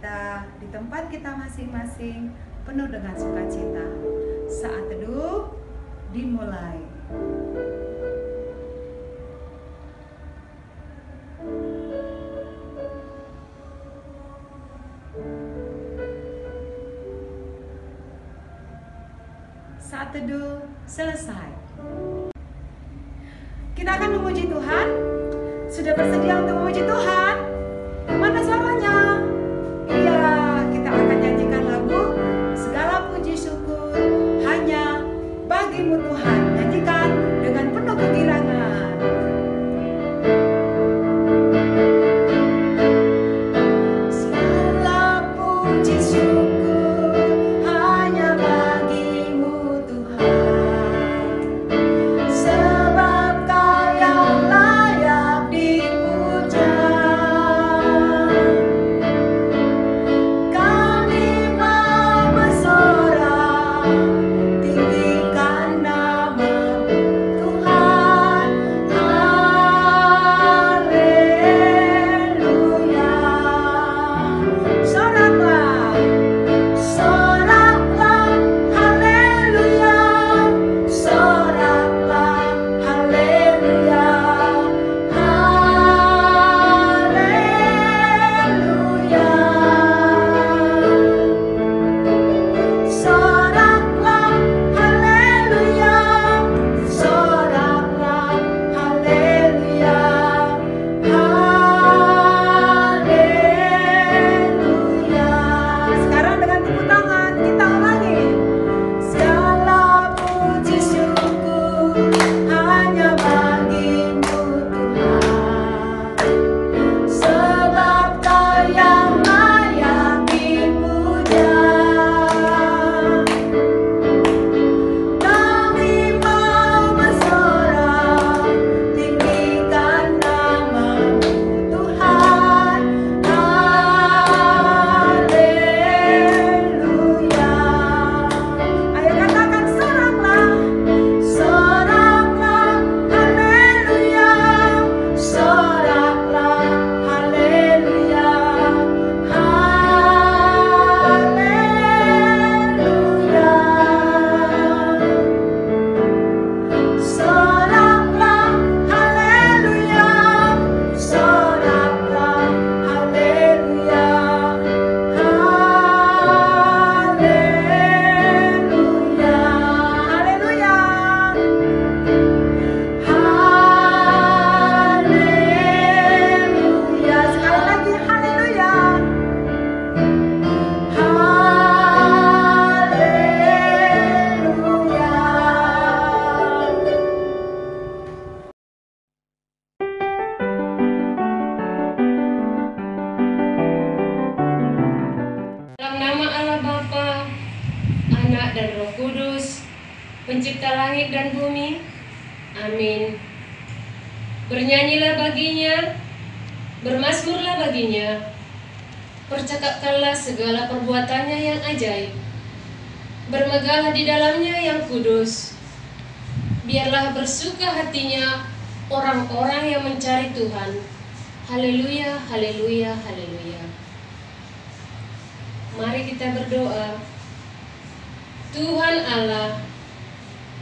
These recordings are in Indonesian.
kita di tempat kita masing-masing penuh dengan sukacita. Saat teduh dimulai. Saat teduh selesai. Kita akan memuji Tuhan. Sudah bersedia untuk memuji Tuhan? Mana suaranya? Iya, kita akan nyanyikan lagu Segala Puji Syukur Hanya Bagimu Tuhan. Nyanyikan dengan penuh kegirangan. Segala puji syukur hanya bagimu Tuhan, sebab Kau yang layak dipuja. Kami mau bersorak, tinggikan nama-Mu Tuhan. Haleluya. Soraklah, soraklah, haleluya. Soraklah, haleluya. Haleluya. Soraklah, haleluya. Soraklah, haleluya. Haleluya. Sekarang dengan tepuk tangan kita ulangi. Segala puji syukur hanya bagimu Tuhan, sebab Kau yang layak dipuja. Kami mau bersorak, tinggikan nama-Mu Tuhan. Haleluya. Ayo katakan soraklah, soraklah, haleluya. Soraklah, haleluya. Haleluya. Soraklah, haleluya. Soraklah, haleluya. Haleluya. Haleluya. Haleluya. Sekali lagi haleluya. Haleluya. Dalam nama Allah Bapa, Anak dan Roh Kudus, Pencipta langit dan bumi. Amin. Bernyanyilah baginya, bermazmurlah baginya, percakapkanlah segala perbuatannya yang ajaib, bermegahlah di dalamnya yang kudus. Biarlah bersuka hatinya orang-orang yang mencari Tuhan. Haleluya, haleluya, haleluya. Mari kita berdoa. Tuhan Allah,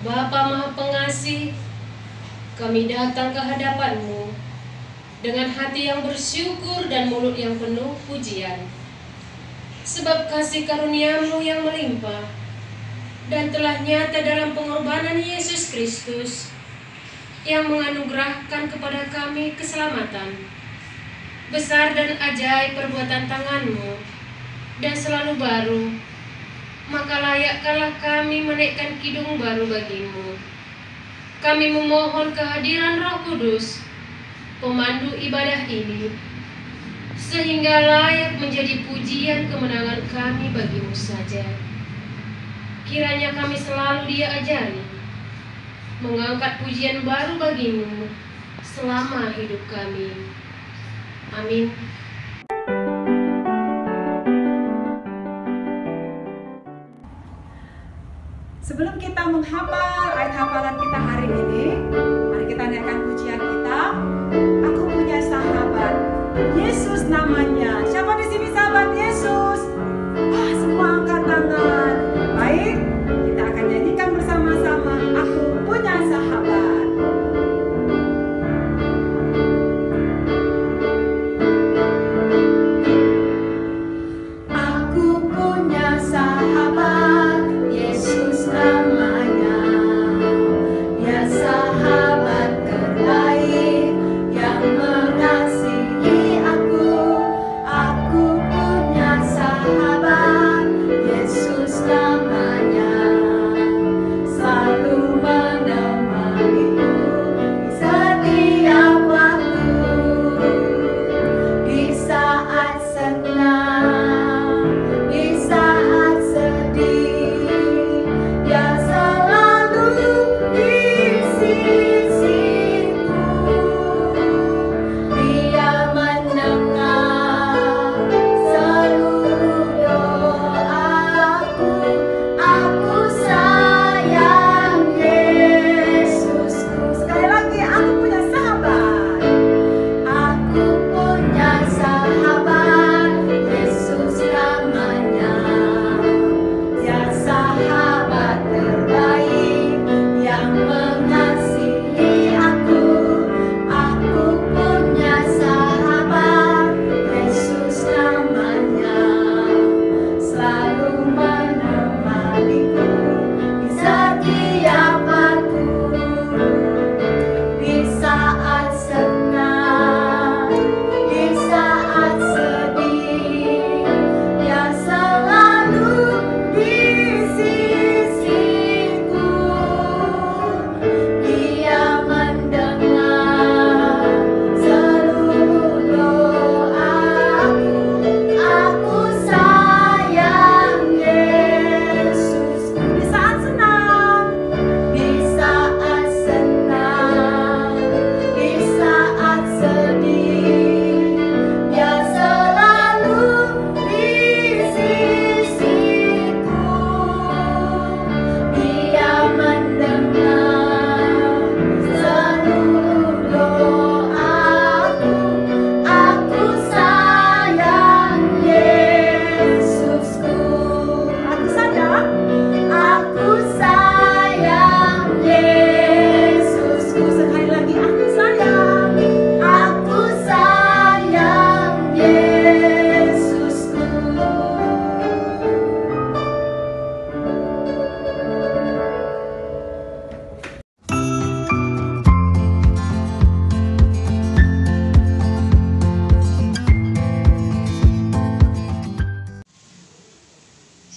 Bapa Maha Pengasih, kami datang ke hadapan-Mu dengan hati yang bersyukur dan mulut yang penuh pujian. Sebab kasih karunia-Mu yang melimpah dan telah nyata dalam pengorbanan Yesus Kristus yang menganugerahkan kepada kami keselamatan. Besar dan ajaib perbuatan tangan-Mu dan selalu baru, maka layakkanlah kami menaikkan kidung baru bagi-Mu. Kami memohon kehadiran Roh Kudus, pemandu ibadah ini, sehingga layak menjadi pujian kemenangan kami bagi-Mu saja. Kiranya kami selalu Dia ajari, mengangkat pujian baru bagi-Mu selama hidup kami. Amin. Sebelum kita menghafal ayat hafalan kita hari ini, mari kita naikkan pujian kita. Aku punya sahabat, Yesus namanya. Siapa di sini sahabat Yesus?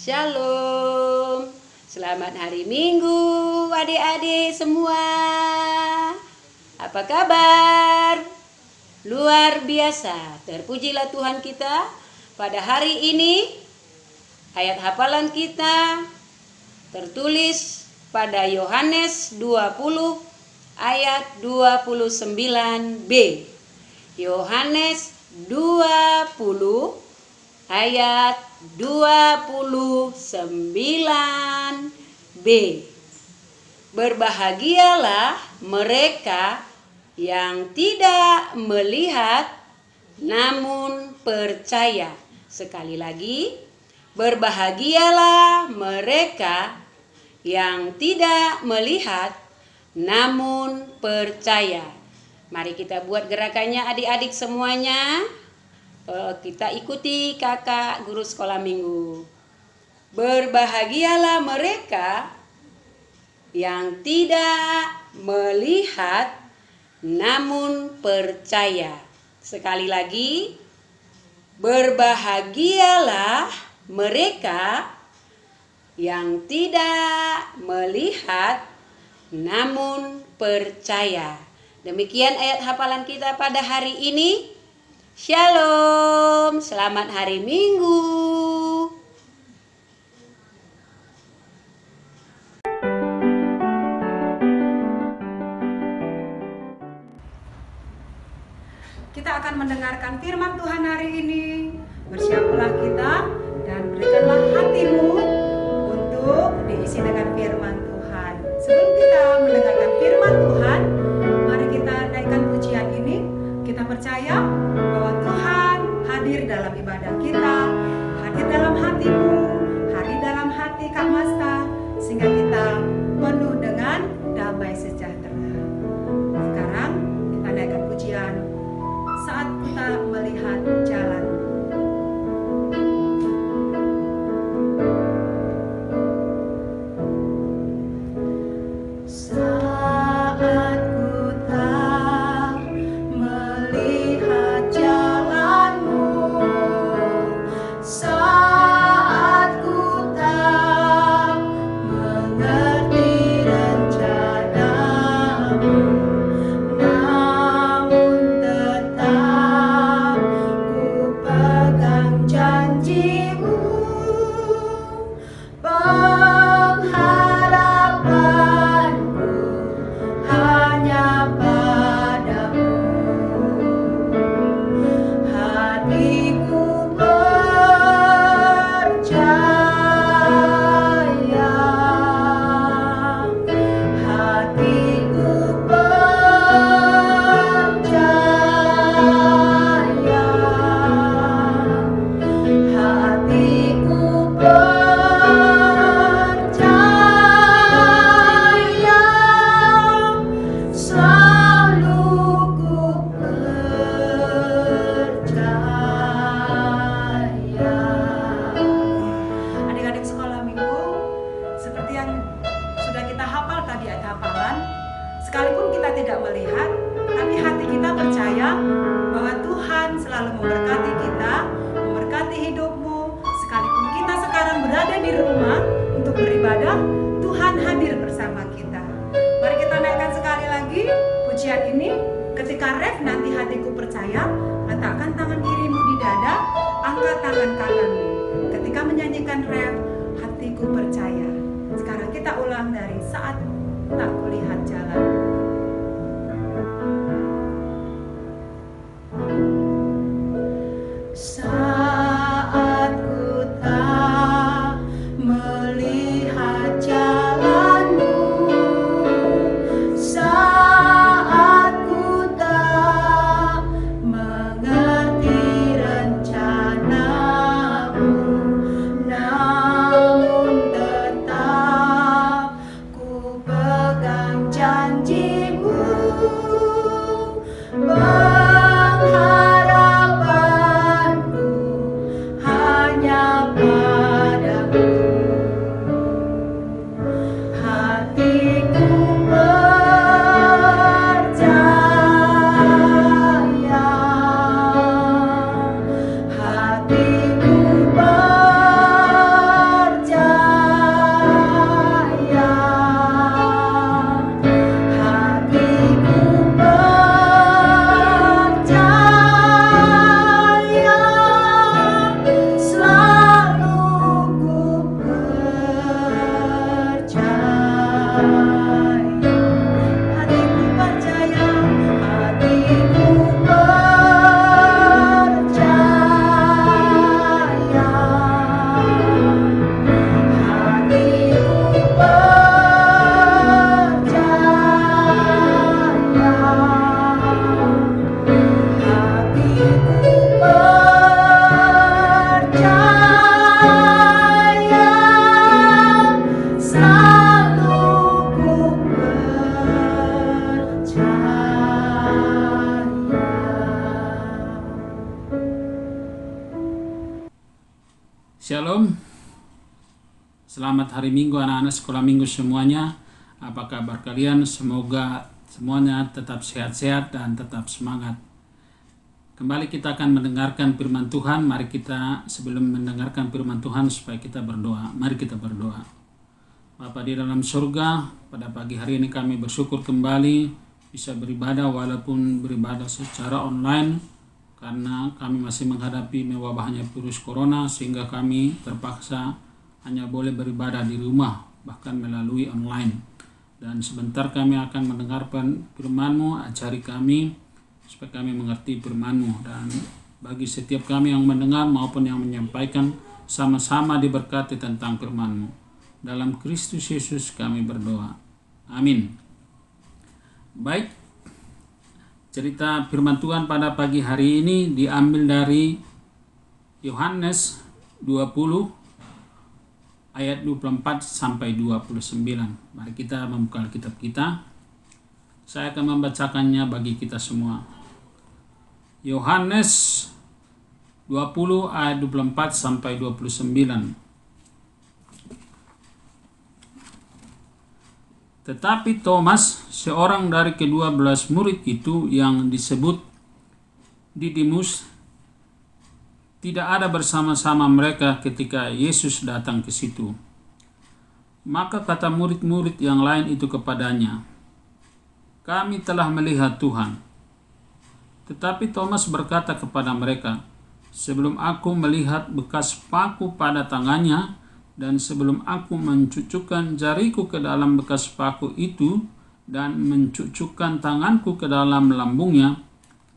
Shalom. Selamat hari Minggu adik-adik semua. Apa kabar? Luar biasa. Terpujilah Tuhan kita pada hari ini. Ayat hafalan kita tertulis pada Yohanes 20 ayat 29b. Yohanes 20 ayat 29b. Berbahagialah mereka yang tidak melihat namun percaya. Sekali lagi, berbahagialah mereka yang tidak melihat namun percaya. Mari kita buat gerakannya adik-adik semuanya. Kita ikuti kakak guru sekolah minggu. Berbahagialah mereka yang tidak melihat namun percaya. Sekali lagi, berbahagialah mereka yang tidak melihat namun percaya. Demikian ayat hafalan kita pada hari ini. Shalom, selamat hari Minggu. Kita akan mendengarkan firman Tuhan hari ini. Bersiaplah kita dan berikanlah hatimu untuk diisi dengan firman Tuhan. Sebelum kita mendengarkan firman Tuhan, mari kita naikkan pujian ini. Kita percaya bahwa Tuhan hadir dalam ibadah kita, hadir dalam hatimu, hadir dalam hati Kak Masta, sehingga kita penuh dengan damai sejahtera. Sekarang kita naikkan pujian saat kita melihat jalan. Sekalipun kita tidak melihat, tapi hati kita percaya bahwa Tuhan selalu memberkati kita, memberkati hidupmu. Sekalipun kita sekarang berada di rumah untuk beribadah, Tuhan hadir bersama kita. Mari kita naikkan sekali lagi pujian ini. Ketika ref nanti hatiku percaya, letakkan tangan kirimu di dada, angkat tangan kananmu. Ketika menyanyikan ref, hatiku percaya. Sekarang kita ulang dari saat tak kulihat jalan. Saat ku tak melihat jalanmu, saat ku tak mengerti rencanamu, namun tetap ku pegang janji. Shalom. Selamat hari Minggu anak-anak sekolah minggu semuanya. Apa kabar kalian? Semoga semuanya tetap sehat-sehat dan tetap semangat. Kembali kita akan mendengarkan firman Tuhan. Mari kita sebelum mendengarkan firman Tuhan supaya kita berdoa. Mari kita berdoa. Bapa di dalam surga, pada pagi hari ini kami bersyukur kembali bisa beribadah walaupun beribadah secara online. Karena kami masih menghadapi mewabahnya virus corona sehingga kami terpaksa hanya boleh beribadah di rumah bahkan melalui online. Dan sebentar kami akan mendengarkan firman-Mu, ajari kami supaya kami mengerti firman-Mu. Dan bagi setiap kami yang mendengar maupun yang menyampaikan, sama-sama diberkati tentang firman-Mu. Dalam Kristus Yesus kami berdoa. Amin. Baik. Cerita firman Tuhan pada pagi hari ini diambil dari Yohanes 20 ayat 24 sampai 29. Mari kita membuka kitab kita. Saya akan membacakannya bagi kita semua. Yohanes 20 ayat 24 sampai 29. Tetapi Thomas, seorang dari ke-12 murid itu yang disebut Didimus, tidak ada bersama-sama mereka ketika Yesus datang ke situ. Maka kata murid-murid yang lain itu kepadanya, "Kami telah melihat Tuhan." Tetapi Thomas berkata kepada mereka, "Sebelum aku melihat bekas paku pada tangannya, dan sebelum aku mencucukkan jariku ke dalam bekas paku itu dan mencucukkan tanganku ke dalam lambungnya,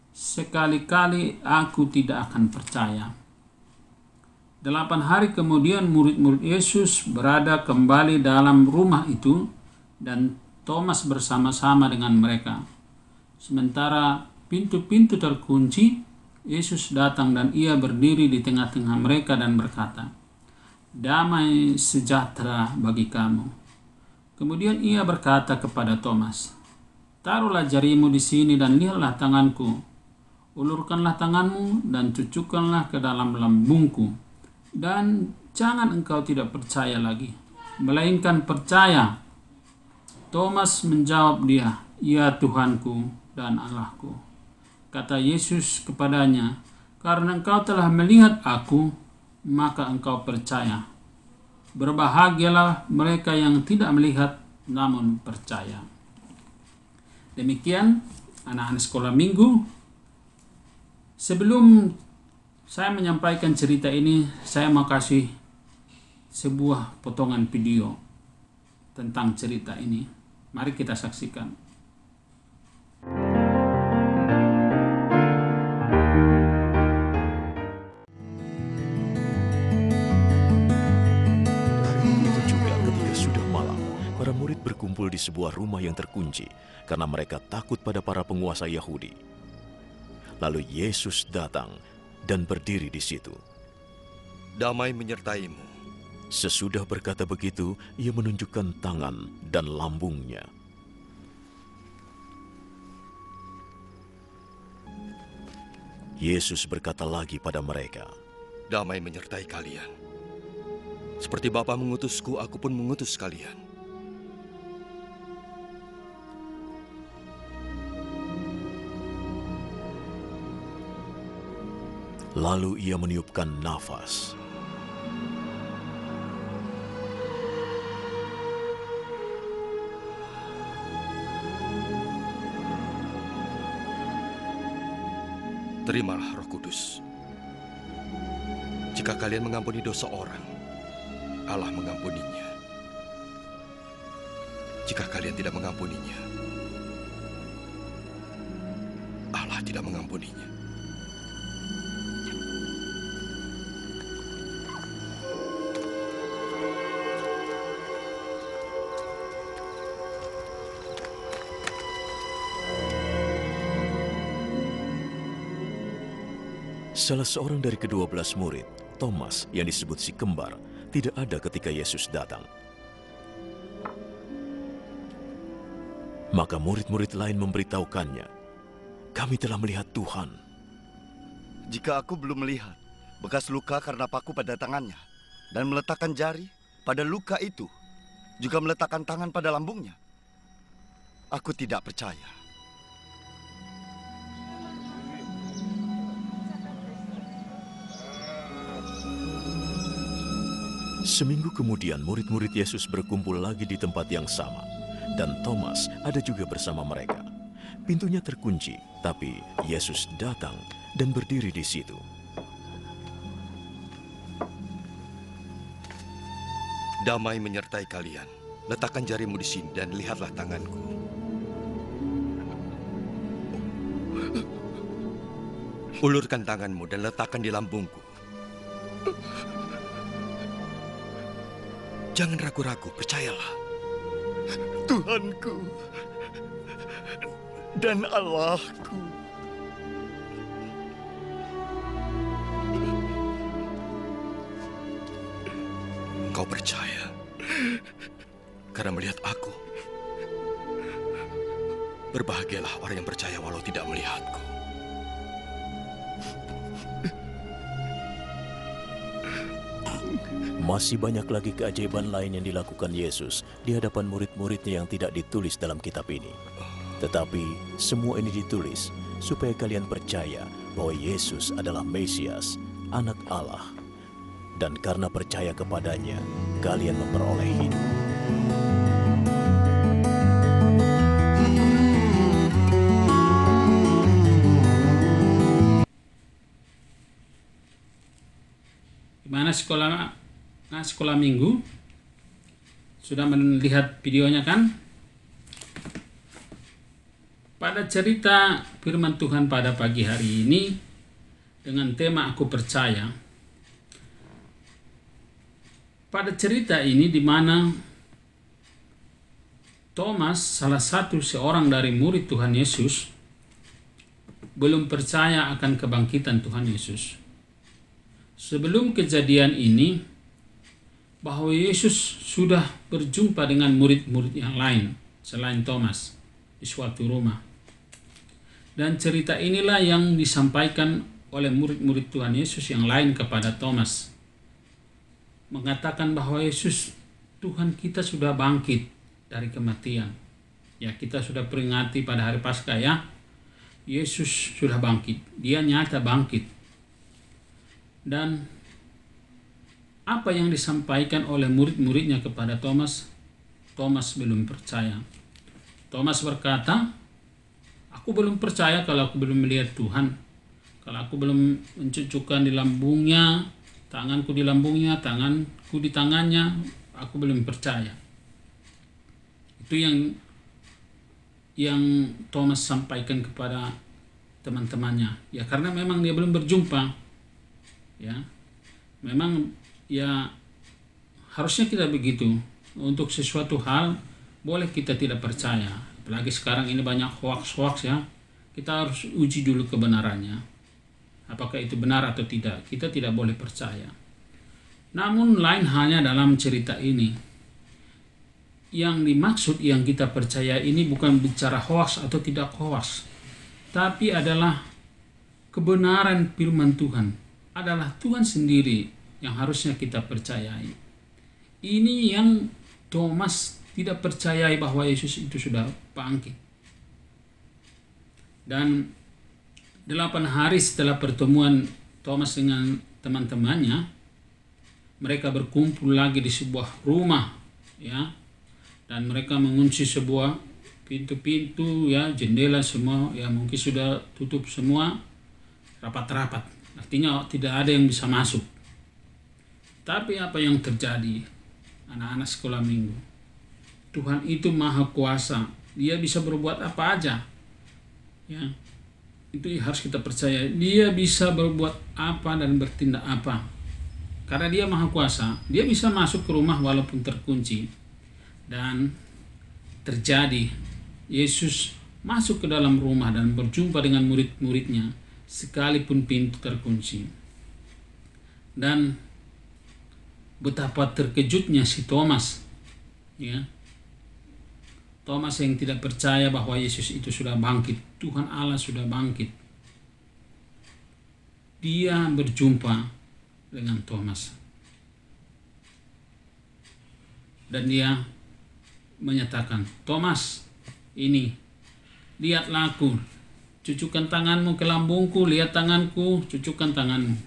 sekali-kali aku tidak akan percaya." 8 hari kemudian murid-murid Yesus berada kembali dalam rumah itu dan Thomas bersama-sama dengan mereka. Sementara pintu-pintu terkunci, Yesus datang dan ia berdiri di tengah-tengah mereka dan berkata, "Damai sejahtera bagi kamu." Kemudian ia berkata kepada Thomas, "Taruhlah jarimu di sini dan lihatlah tanganku. Ulurkanlah tanganmu dan cucukkanlah ke dalam lambungku. Dan jangan engkau tidak percaya lagi, melainkan percaya." Thomas menjawab dia, "Ya Tuhanku dan Allahku." Kata Yesus kepadanya, "Karena engkau telah melihat aku, maka engkau percaya. Berbahagialah mereka yang tidak melihat namun percaya." Demikian anak-anak sekolah minggu. Sebelum saya menyampaikan cerita ini, saya mau kasih sebuah potongan video tentang cerita ini. Mari kita saksikan. Berkumpul di sebuah rumah yang terkunci karena mereka takut pada para penguasa Yahudi. Lalu Yesus datang dan berdiri di situ. "Damai menyertaimu." Sesudah berkata begitu, ia menunjukkan tangan dan lambungnya. Yesus berkata lagi pada mereka, "Damai menyertai kalian. Seperti Bapa mengutusku, aku pun mengutus kalian." Lalu ia meniupkan nafas. "Terimalah Roh Kudus. Jika kalian mengampuni dosa orang, Allah mengampuninya. Jika kalian tidak mengampuninya, Allah tidak mengampuninya." Salah seorang dari ke-12 murid, Thomas yang disebut si kembar, tidak ada ketika Yesus datang. Maka murid-murid lain memberitahukannya, "Kami telah melihat Tuhan." "Jika aku belum melihat bekas luka karena paku pada tangannya, dan meletakkan jari pada luka itu, juga meletakkan tangan pada lambungnya, aku tidak percaya. Seminggu kemudian murid-murid Yesus berkumpul lagi di tempat yang sama, dan Thomas ada juga bersama mereka. Pintunya terkunci, tapi Yesus datang dan berdiri di situ. Damai menyertai kalian. Letakkan jarimu di sini dan lihatlah tanganku. Ulurkan tanganmu dan letakkan di lambungku. Jangan ragu-ragu, percayalah. Tuhanku dan Allahku. Engkau percaya karena melihat aku. Berbahagialah orang yang percaya walau tidak melihatku. Masih banyak lagi keajaiban lain yang dilakukan Yesus di hadapan murid-muridnya yang tidak ditulis dalam kitab ini. Tetapi semua ini ditulis supaya kalian percaya bahwa Yesus adalah Mesias, Anak Allah. Dan karena percaya kepadanya, kalian memperoleh hidup. Gimana sekolah minggu? Sudah melihat videonya kan? Pada cerita firman Tuhan pada pagi hari ini dengan tema Aku Percaya. Pada cerita ini di mana Thomas, salah satu seorang dari murid Tuhan Yesus, belum percaya akan kebangkitan Tuhan Yesus. Sebelum kejadian ini, bahwa Yesus sudah berjumpa dengan murid-murid yang lain selain Thomas di suatu rumah. Dan cerita inilah yang disampaikan oleh murid-murid Tuhan Yesus yang lain kepada Thomas. Mengatakan bahwa Yesus, Tuhan kita sudah bangkit dari kematian. Ya, kita sudah peringati pada hari Paskah ya. Yesus sudah bangkit. Dia nyata bangkit. Dan apa yang disampaikan oleh murid-muridnya kepada Thomas, Thomas belum percaya. Thomas berkata, aku belum percaya kalau aku belum melihat Tuhan. Kalau aku belum mencucukkan di lambungnya, tanganku di lambungnya, tanganku di tangannya, aku belum percaya. Itu yang Thomas sampaikan kepada teman-temannya. Ya karena memang dia belum berjumpa. Ya. Memang ya harusnya kita begitu. Untuk sesuatu hal boleh kita tidak percaya. Apalagi sekarang ini banyak hoax-hoax ya. Kita harus uji dulu kebenarannya. Apakah itu benar atau tidak. Kita tidak boleh percaya. Namun lain halnya dalam cerita ini. Yang dimaksud yang kita percaya ini bukan bicara hoax atau tidak hoax. Tapi adalah kebenaran firman Tuhan. Adalah Tuhan sendiri yang harusnya kita percayai. Ini yang Thomas tidak percayai bahwa Yesus itu sudah bangkit. Dan 8 hari setelah pertemuan Thomas dengan teman-temannya, mereka berkumpul lagi di sebuah rumah, ya, dan mereka mengunci sebuah pintu-pintu, ya, jendela semua, ya mungkin sudah tutup semua, rapat-rapat. Artinya tidak ada yang bisa masuk. Tapi apa yang terjadi, anak-anak sekolah minggu? Tuhan itu maha kuasa. Dia bisa berbuat apa aja. Ya, itu harus kita percaya. Dia bisa berbuat apa dan bertindak apa. Karena dia maha kuasa. Dia bisa masuk ke rumah walaupun terkunci. Dan terjadi. Yesus masuk ke dalam rumah dan berjumpa dengan murid-muridnya. Sekalipun pintu terkunci. Dan betapa terkejutnya si Thomas. Ya. Thomas yang tidak percaya bahwa Yesus itu sudah bangkit. Tuhan Allah sudah bangkit. Dia berjumpa dengan Thomas. Dan dia menyatakan, Thomas, ini, lihatlah aku, cucukkan tanganmu ke lambungku, lihat tanganku, cucukkan tanganmu.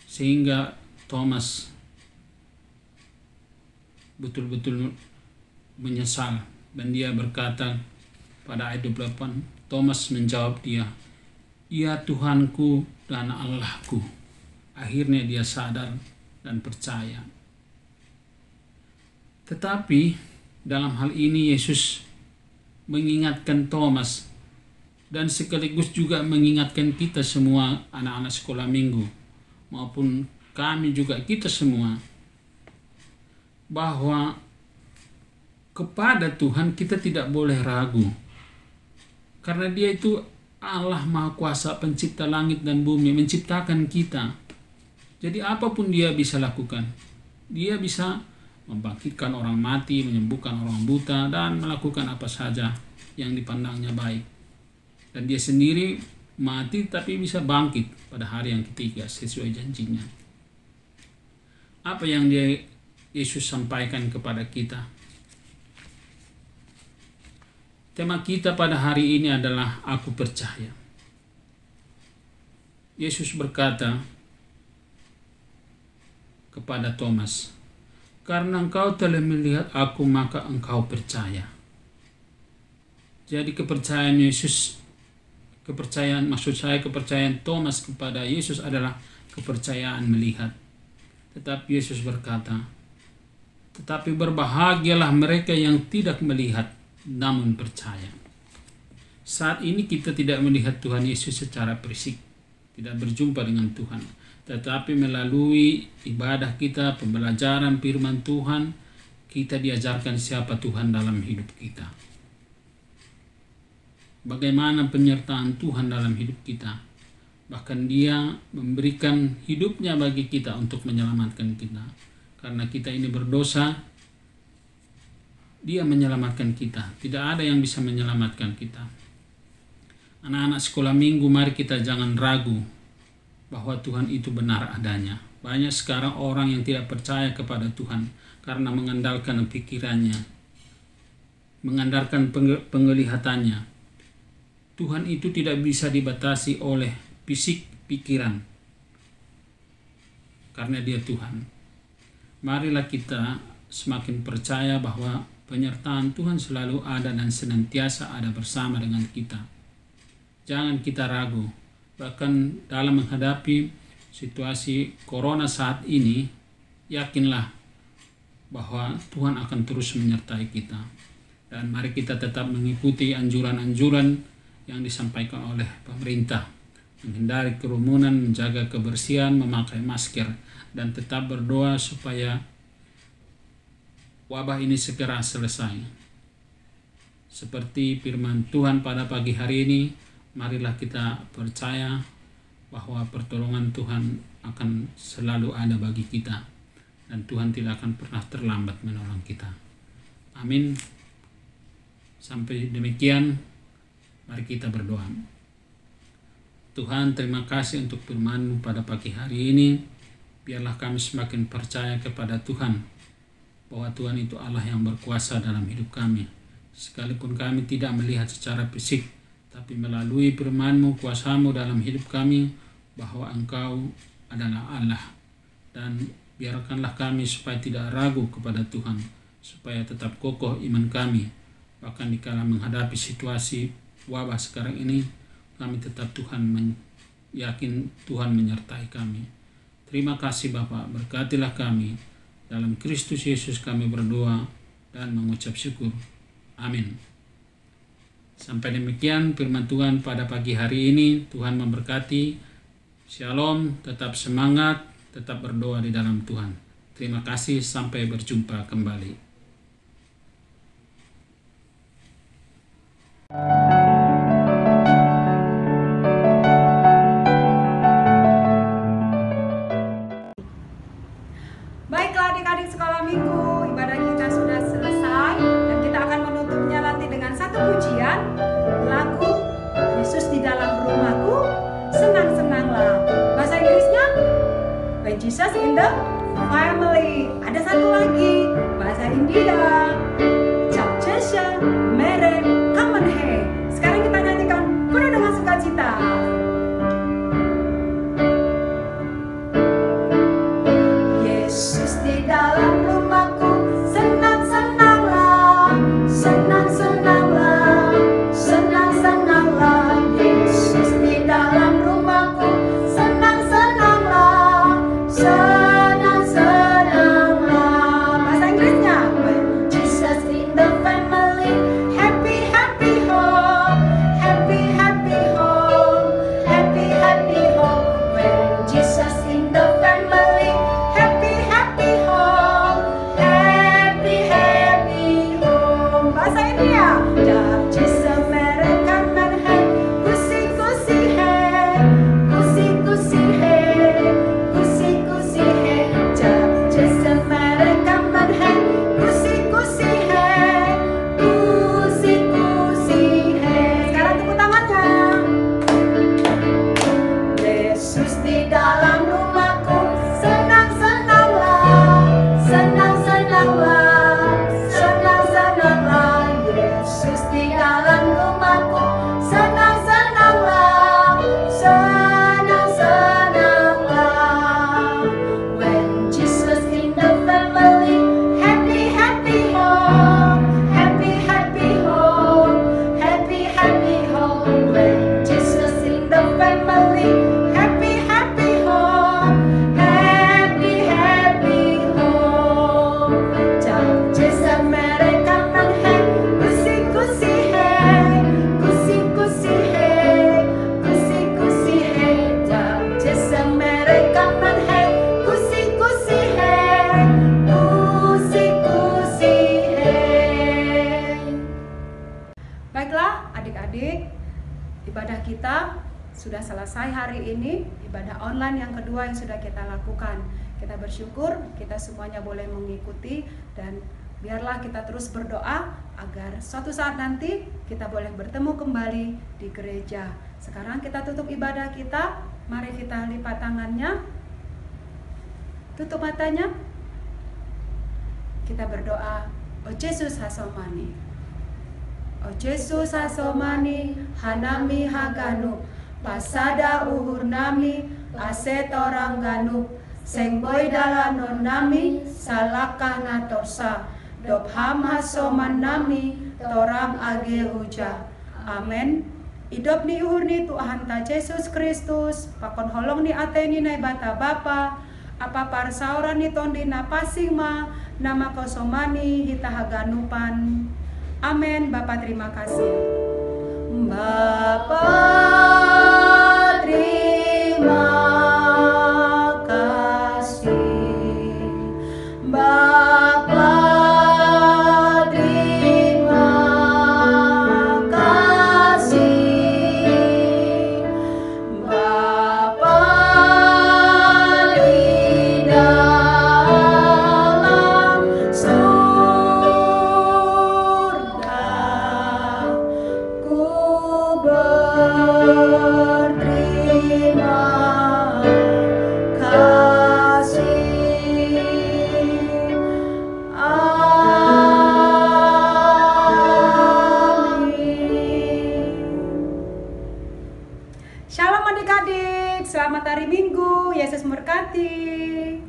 Sehingga Thomas betul-betul menyesal, dan dia berkata pada ayat 28, Thomas menjawab dia, "Ya Tuhanku dan Allahku." Akhirnya dia sadar dan percaya. Tetapi dalam hal ini Yesus mengingatkan Thomas dan sekaligus juga mengingatkan kita semua anak-anak sekolah minggu maupun kami juga, kita semua, bahwa kepada Tuhan kita tidak boleh ragu, karena Dia itu Allah Maha Kuasa, pencipta langit dan bumi, menciptakan kita. Jadi apapun Dia bisa lakukan. Dia bisa membangkitkan orang mati, menyembuhkan orang buta, dan melakukan apa saja yang dipandangnya baik. Dan Dia sendiri mati tapi bisa bangkit pada hari yang ketiga sesuai janjinya. Apa yang Yesus sampaikan kepada kita? Tema kita pada hari ini adalah Aku Percaya. Yesus berkata kepada Thomas, "Karena engkau telah melihat aku, maka engkau percaya." Jadi kepercayaan Yesus, kepercayaan Thomas kepada Yesus adalah kepercayaan melihat. Tetapi Yesus berkata, "Tetapi berbahagialah mereka yang tidak melihat, namun percaya." Saat ini kita tidak melihat Tuhan Yesus secara fisik, tidak berjumpa dengan Tuhan. Tetapi melalui ibadah kita, pembelajaran firman Tuhan, kita diajarkan siapa Tuhan dalam hidup kita. Bagaimana penyertaan Tuhan dalam hidup kita. Bahkan Dia memberikan hidupnya bagi kita untuk menyelamatkan kita. Karena kita ini berdosa, Dia menyelamatkan kita. Tidak ada yang bisa menyelamatkan kita. Anak-anak sekolah minggu, mari kita jangan ragu bahwa Tuhan itu benar adanya. Banyak sekarang orang yang tidak percaya kepada Tuhan karena mengandalkan pikirannya, mengandalkan penglihatannya. Tuhan itu tidak bisa dibatasi oleh fisik pikiran, karena Dia Tuhan. Marilah kita semakin percaya bahwa penyertaan Tuhan selalu ada dan senantiasa ada bersama dengan kita. Jangan kita ragu. Bahkan dalam menghadapi situasi corona saat ini, yakinlah bahwa Tuhan akan terus menyertai kita. Dan mari kita tetap mengikuti anjuran-anjuran yang disampaikan oleh pemerintah. Menghindari kerumunan, menjaga kebersihan, memakai masker, dan tetap berdoa supaya wabah ini segera selesai. Seperti firman Tuhan pada pagi hari ini, marilah kita percaya bahwa pertolongan Tuhan akan selalu ada bagi kita, dan Tuhan tidak akan pernah terlambat menolong kita. Amin. Sampai demikian, mari kita berdoa. Tuhan, terima kasih untuk firman-Mu pada pagi hari ini. Biarlah kami semakin percaya kepada Tuhan, bahwa Tuhan itu Allah yang berkuasa dalam hidup kami. Sekalipun kami tidak melihat secara fisik, tapi melalui firman-Mu, kuasa-Mu dalam hidup kami, bahwa Engkau adalah Allah. Dan biarkanlah kami supaya tidak ragu kepada Tuhan, supaya tetap kokoh iman kami. Bahkan dikala menghadapi situasi wabah sekarang ini, kami tetap yakin Tuhan menyertai kami. Terima kasih Bapa, berkatilah kami. Dalam Kristus Yesus kami berdoa dan mengucap syukur. Amin. Sampai demikian firman Tuhan pada pagi hari ini. Tuhan memberkati. Shalom, tetap semangat, tetap berdoa di dalam Tuhan. Terima kasih, sampai berjumpa kembali. Baiklah adik-adik sekolah minggu, ibadah kita sudah selesai dan kita akan menutupnya nanti dengan satu pujian, lagu Yesus di dalam rumahku, senang-senanglah. Bahasa Inggrisnya, When Jesus in the family. Ada satu lagi bahasa India. Chapchesha mere kaman hai. Sekarang kita nyanyikan penuh dengan sukacita. Yesus di dalam rumahku, senang-senanglah, senang-senanglah, senang-senanglah. Yesus di dalam rumahku, senang-senanglah, senang-senanglah. Bahasa Inggrisnya, when Jesus in the family, happy happy home, happy happy home, happy happy home. When Jesus in the family, happy happy home, happy happy home. Bahasa India, jab jisa mere kaman hai, kusi kusi hai, kusi kusi hai, kusi kusi hai. Jab jisa mere kaman hai, kusi kusi hai, kusi kusi hai. Sekarang tepuk tangannya. Yesus di dalam rumahku, senang-senanglah, senang-senanglah, senang-senanglah. Yesus di dalam rumahku, senang-senanglah, senang-senanglah. When Jesus in the family, happy happy home, happy happy home, happy happy home. When Jesus in the family, happy happy home, happy happy home. Jab jisa mere kaman hai, kusi kusi hai, kusi kusi hai, kusi kusi hai. Jab jisa mere kaman hai, kusi kusi hai, kusi kusi hai. Baiklah adik-adik, ibadah kita sudah selesai hari ini. Ibadah online yang kedua yang sudah kita lakukan. Kita bersyukur kita semuanya boleh mengikuti, dan biarlah kita terus berdoa agar suatu saat nanti kita boleh bertemu kembali di gereja. Sekarang kita tutup ibadah kita. Mari kita lipat tangannya, tutup matanya. Kita berdoa. O Yesus hasomani, O Yesus hasomani, hanami haganu, pasada uhur nami, aset orang ganu, seng boy dalam non nami, salakah natorsa, dobham hasoman nami, toram age huja. Amen. Idop ni uhur ni Tuhan ta Yesus Kristus, pakon holong ni ateni nai bata bapa, apa parsaura ni tondi na pasingma, nama kosomani hita haganupan. Amin. Bapa terima kasih. Bapa terima kasih. Bapa terima kasih. Bapa di dalam surga, ku berterima kasih. Amin. Shalom adik-adik, selamat hari Minggu. Yesus memberkati.